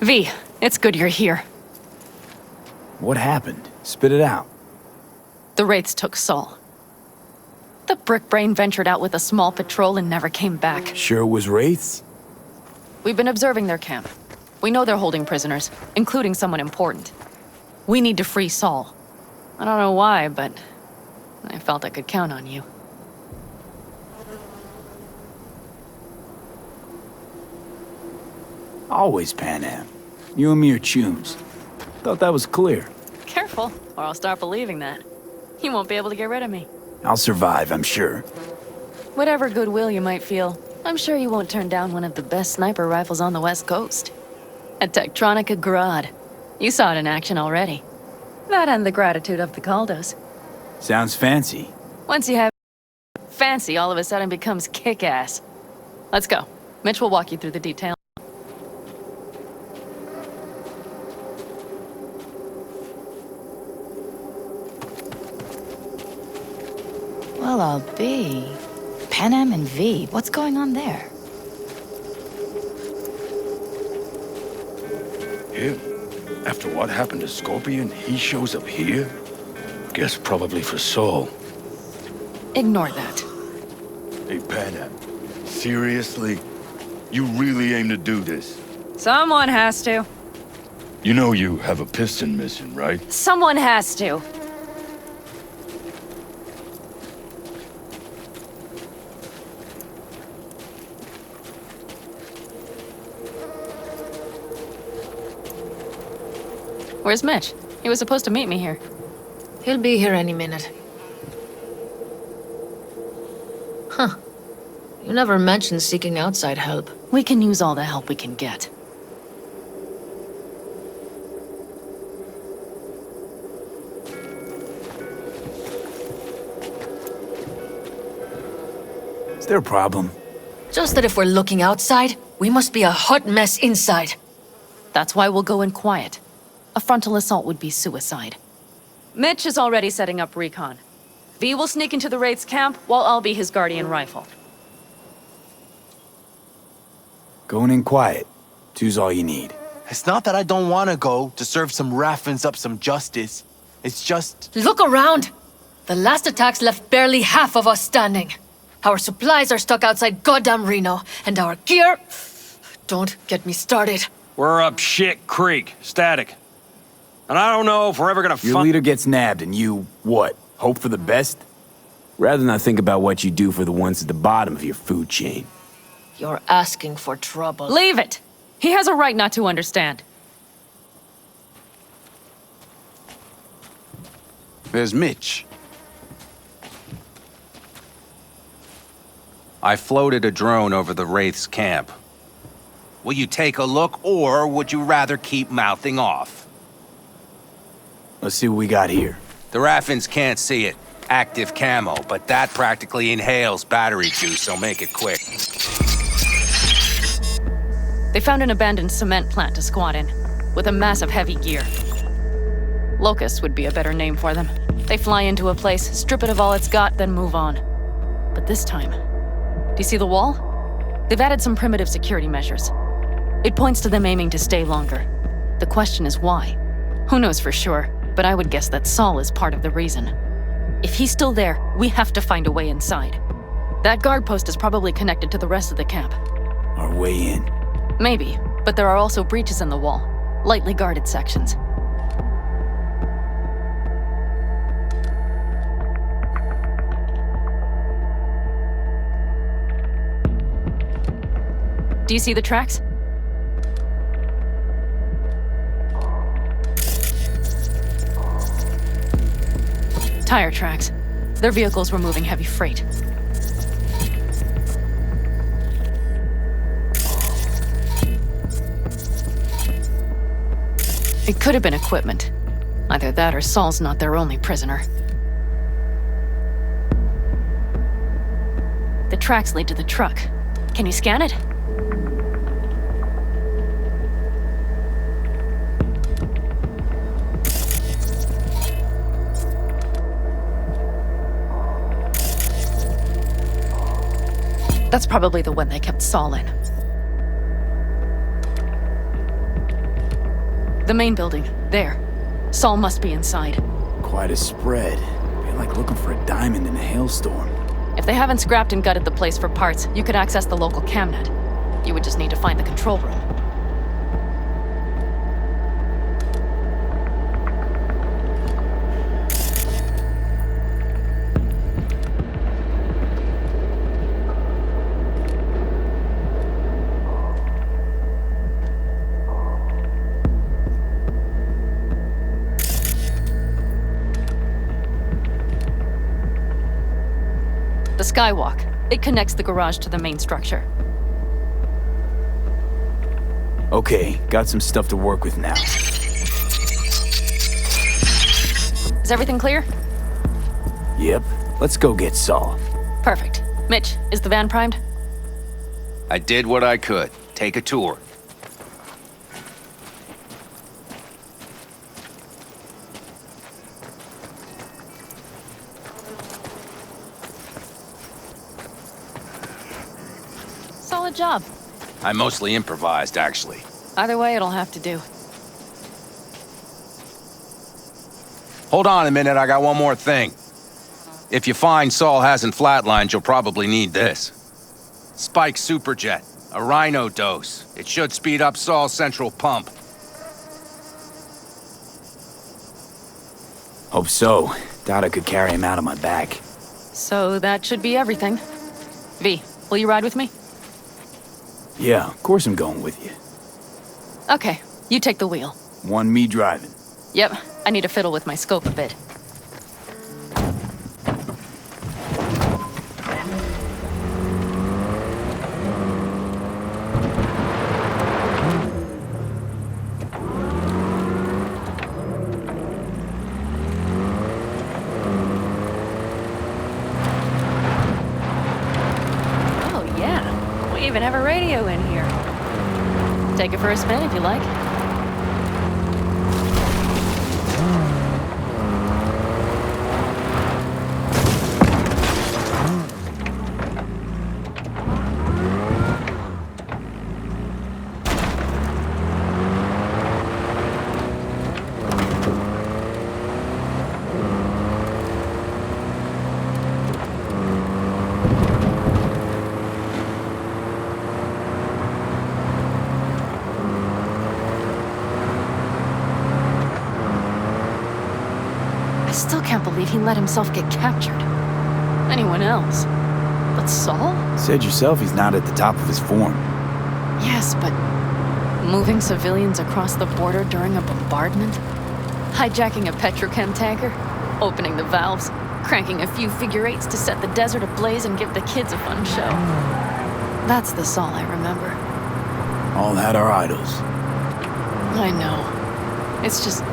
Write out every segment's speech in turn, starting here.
V, it's good you're here. What happened? Spit it out. The Wraiths took Saul. The Brickbrain ventured out with a small patrol and never came back. Sure it was Wraiths? We've been observing their camp. We know they're holding prisoners, including someone important. We need to free Saul. I don't know why, but I felt I could count on you. Always Panam. You and me are chums. Thought that was clear. Careful, or I'll start believing that. You won't be able to get rid of me. I'll survive, I'm sure. Whatever goodwill you might feel, I'm sure you won't turn down one of the best sniper rifles on the West Coast. A Tektronica Grad. You saw it in action already. That and the gratitude of the Caldos. Sounds fancy. Once you have fancy, all of a sudden becomes kick-ass. Let's go. Mitch will walk you through the details. Well, I'll be. Panam and V, what's going on there? Him? After what happened to Scorpion, he shows up here? Guess probably for Saul. Ignore that. Hey, Panam. Seriously? You really aim to do this? Someone has to. You know you have a piston mission, right? Someone has to. Where's Mitch? He was supposed to meet me here. He'll be here any minute. Huh. You never mentioned seeking outside help. We can use all the help we can get. Is there a problem? Just that if we're looking outside, we must be a hot mess inside. That's why we'll go in quiet. A frontal assault would be suicide. Mitch is already setting up recon. V will sneak into the Wraith's camp, while I'll be his guardian rifle. Going in quiet. Two's all you need. It's not that I don't want to go to serve some Raffins up some justice. It's just... Look around! The last attacks left barely half of us standing. Our supplies are stuck outside goddamn Reno, and our gear... Don't get me started. We're up shit creek, static. And I don't know if we're ever gonna Your leader gets nabbed and you, what, hope for the best? Rather not think about what you do for the ones at the bottom of your food chain. You're asking for trouble. Leave it! He has a right not to understand. There's Mitch. I floated a drone over the Wraith's camp. Will you take a look, or would you rather keep mouthing off? Let's see what we got here. The Raffins can't see it. Active camo, but that practically inhales battery juice, so make it quick. They found an abandoned cement plant to squat in, with a massive heavy gear. Locust would be a better name for them. They fly into a place, strip it of all it's got, then move on. But this time, do you see the wall? They've added some primitive security measures. It points to them aiming to stay longer. The question is why? Who knows for sure, but I would guess that Saul is part of the reason. If he's still there, we have to find a way inside. That guard post is probably connected to the rest of the camp. Our way in. Maybe, but there are also breaches in the wall, lightly guarded sections. Do you see the tracks? Tire tracks. Their vehicles were moving heavy freight. It could have been equipment. Either that or Saul's not their only prisoner. The tracks lead to the truck. Can you scan it? That's probably the one they kept Saul in. The main building. There. Saul must be inside. Quite a spread. Be like looking for a diamond in a hailstorm. If they haven't scrapped and gutted the place for parts, you could access the local camnet. You would just need to find the control room. The skywalk. It connects the garage to the main structure. Okay, got some stuff to work with now. Is everything clear? Yep, let's go get Saul. Perfect. Mitch, is the van primed? I did what I could. Take a tour. Solid job. I mostly improvised, actually. Either way, it'll have to do. Hold on a minute, I got one more thing. If you find Saul hasn't flatlined, you'll probably need this. Spike Superjet, a Rhino dose. It should speed up Saul's central pump. Hope so. Doubt I could carry him out on my back. So that should be everything. V, will you ride with me? Yeah, of course I'm going with you. Okay, you take the wheel. One me driving. Yep, I need to fiddle with my scope a bit. Oh yeah, we even have a radio in here. Take it for a spin if you like. I still can't believe he let himself get captured. Anyone else? But Saul? Said yourself he's not at the top of his form. Yes, but moving civilians across the border during a bombardment? Hijacking a petrochem tanker? Opening the valves? Cranking a few figure eights to set the desert ablaze and give the kids a fun show? That's the Saul I remember. All had our idols. I know. It's just...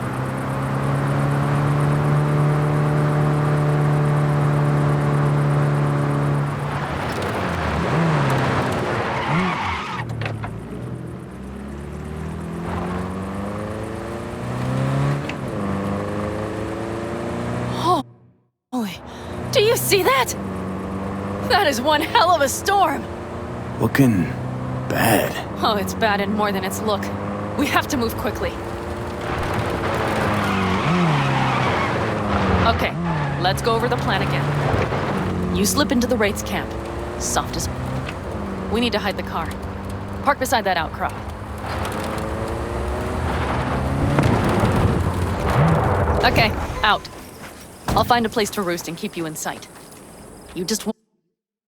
Holy, do you see that? That is one hell of a storm. Looking bad. Oh, it's bad and more than its look. We have to move quickly. Okay, let's go over the plan again. You slip into the Wraith's camp. Soft as... We need to hide the car. Park beside that outcrop. Okay, out. I'll find a place to roost and keep you in sight. You just...